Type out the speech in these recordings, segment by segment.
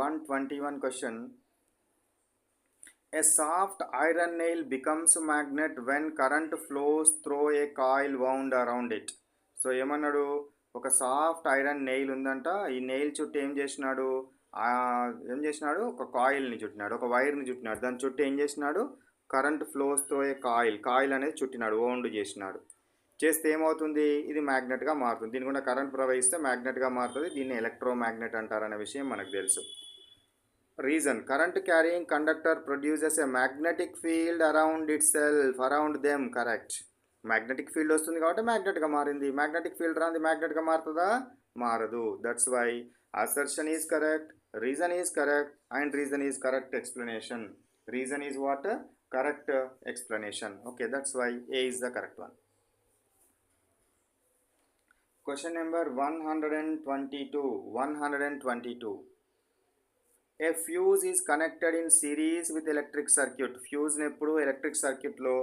121 question. A soft iron nail becomes magnet when current flows through a coil wound around it. So ఏమన్నాడు, ఒక soft iron nail ఉందంట. ఈ nail చుట్టూ ఒక కాయిల్ని చుట్టినాడు, ఒక వైర్ని చుట్టినాడు. దాని చుట్టూ ఏం చేసినాడు, current flows through a coil అనేది చుట్టినాడు, వౌండ్ చేసినాడు. చేస్తే ఏమవుతుంది, ఇది మ్యాగ్నెట్గా మారుతుంది. దీని కూడా కరెంట్ ప్రవహిస్తే మ్యాగ్నెట్గా మారుతుంది. దీన్ని ఎలక్ట్రోమాగ్నెట్ అంటారనే విషయం మనకు తెలుసు. Reason, current carrying conductor produces a magnetic field around it self, around them. Correct, magnetic field వస్తుంది కాబట్టి మ్యాగ్నెట్గా మారింది. మ్యాగ్నెటిక్ ఫీల్డ్ రాంది మ్యాగ్నెట్గా మారుతుందా, మారదు. That's why assertion is correct, reason is correct and reason is correct explanation. Reason is what, correct explanation. Okay, that's why A is the correct one. Question number 122. A fuse is connected in series with electric circuit. ఫ్యూజ్ని ఎప్పుడు electric సర్క్యూట్లో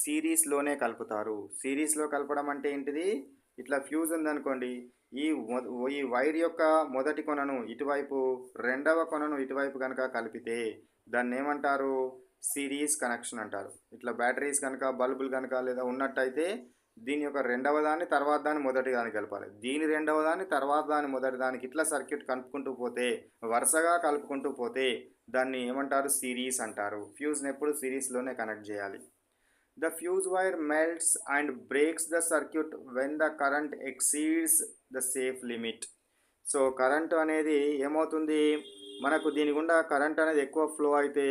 సిరీస్లోనే కలుపుతారు. సిరీస్లో కలపడం అంటే ఏంటిది, ఇట్లా fuse ఉందనుకోండి, ఈ వైర్ యొక్క మొదటి కొనను ఇటువైపు, రెండవ కొనను ఇటువైపు కనుక కలిపితే దాన్ని ఏమంటారు, సిరీస్ కనెక్షన్ అంటారు. ఇట్లా బ్యాటరీస్ కనుక, బల్బులు కనుక లేదా ఉన్నట్టయితే దీని యొక్క రెండవ దాన్ని తర్వాత దాన్ని మొదటి దానికి కలపాలి, దీని రెండవ దాన్ని తర్వాత దాన్ని మొదటి దానికి, ఇట్లా సర్క్యూట్ కలుపుకుంటూ పోతే, వరుసగా కలుపుకుంటూ పోతే దాన్ని ఏమంటారు, సిరీస్ అంటారు. ఫ్యూజ్ని ఎప్పుడు సిరీస్లోనే కనెక్ట్ చేయాలి. The fuse wire melts and breaks the circuit when the current exceeds the safe limit. So current అనేది ఏమవుతుంది, మనకు దీని గుండా కరెంట్ అనేది ఎక్కువ ఫ్లో అయితే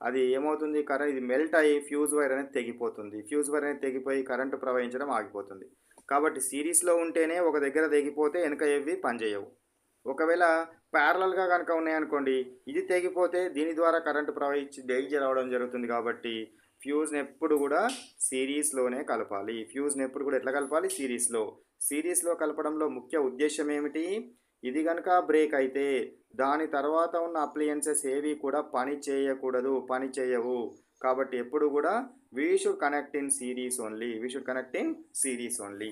అది ఏమవుతుంది, ఇది మెల్ట్ అయ్యి ఫ్యూజ్ వైర్ అనేది తెగిపోతుంది. ఫ్యూజ్ వైర్ అనేది తెగిపోయి కరెంటు ప్రవహించడం ఆగిపోతుంది. కాబట్టి సిరీస్లో ఉంటేనే ఒక దగ్గర తెగిపోతే వెనక ఏవి పనిచేయవు. ఒకవేళ ప్యారలల్గా కనుక ఉన్నాయనుకోండి, ఇది తెగిపోతే దీని ద్వారా కరెంటు ప్రవహించి డేంజర్ అవడం జరుగుతుంది. కాబట్టి ఫ్యూజ్ని ఎప్పుడు కూడా సిరీస్లోనే కలపాలి. ఫ్యూజ్ని ఎప్పుడు కూడా ఎట్లా కలపాలి, సిరీస్లో కలపడంలో ముఖ్య ఉద్దేశం ఏమిటి, ఇది కనుక బ్రేక్ అయితే దాని తర్వాత ఉన్న అప్లయన్సెస్ ఏవి కూడా పని చేయవు. కాబట్టి ఎప్పుడు కూడా we should connect in series only.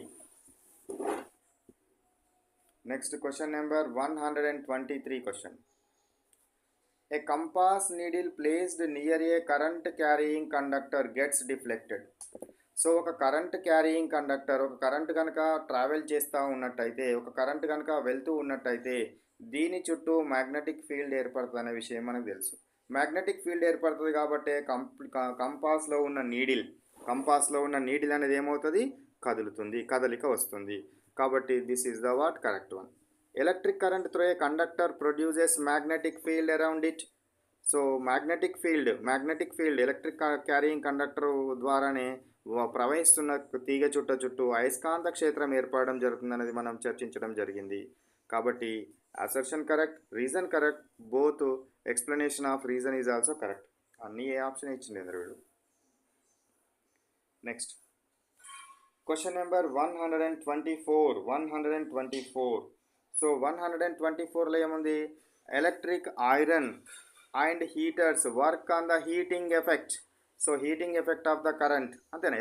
Next question number 123 question. A compass needle placed near a current carrying conductor gets deflected. So ఒక కరెంట్ క్యారీయింగ్ కండక్టర్, ఒక కరెంట్ కనుక ట్రావెల్ చేస్తూ ఉన్నట్టయితే, ఒక కరెంట్ కనుక వెళ్తూ ఉన్నట్టయితే దీని చుట్టూ మ్యాగ్నెటిక్ ఫీల్డ్ ఏర్పడుతుంది అనే విషయం మనకు తెలుసు. మ్యాగ్నెటిక్ ఫీల్డ్ ఏర్పడుతుంది కాబట్టి కంపాస్లో ఉన్న నీడిల్ అనేది ఏమవుతుంది, కదులుతుంది, కదలిక వస్తుంది. కాబట్టి this is the what correct one. Electric current through a conductor produces magnetic field around it. So magnetic field electric carrying conductor ద్వారానే ప్రవహిస్తున్న తీగ చుట్టూ అయస్కాంత క్షేత్రం ఏర్పడడం జరుగుతుంది అనేది మనం చర్చించడం జరిగింది. కాబట్టి assertion correct, reason correct, both explanation of reason is also correct. అన్ని ఏ ఆప్షన్ ఇచ్చింది వీడు. Next question number 124. సో 124లో ఏముంది, electric iron and heaters work on the heating effect. So heating effect of the current అంతేనా.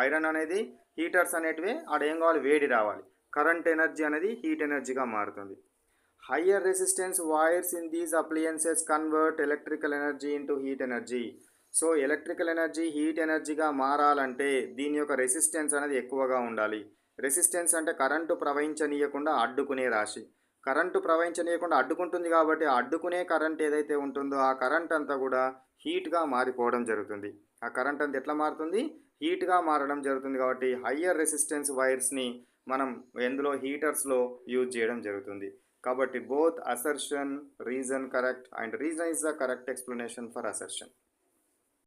Iron అనేది, heaters అనేటివి ఆడేం కావాలి, వేడి రావాలి. కరెంట్ ఎనర్జీ అనేది హీట్ ఎనర్జీగా మారుతుంది. Higher resistance wires in these appliances convert electrical energy into heat energy. So electrical energy heat ఎనర్జీగా మారాలంటే దీని యొక్క రెసిస్టెన్స్ అనేది ఎక్కువగా ఉండాలి. రెసిస్టెన్స్ అంటే కరెంటు ప్రవహించనీయకుండా అడ్డుకునే రాశి. కరెంటు ప్రవహించనీయకుండా అడ్డుకుంటుంది కాబట్టి అడ్డుకునే కరెంట్ ఏదైతే ఉంటుందో ఆ కరెంట్ అంతా కూడా హీట్గా మారిపోవడం జరుగుతుంది. ఆ కరెంట్ అంతా ఎట్లా మారుతుంది, హీట్గా మారడం జరుగుతుంది. కాబట్టి హయ్యర్ రెసిస్టెన్స్ వైర్స్ని మనం ఎందులో, హీటర్స్లో యూజ్ చేయడం జరుగుతుంది. కాబట్టి both assertion, reason correct and reason is the correct explanation for assertion.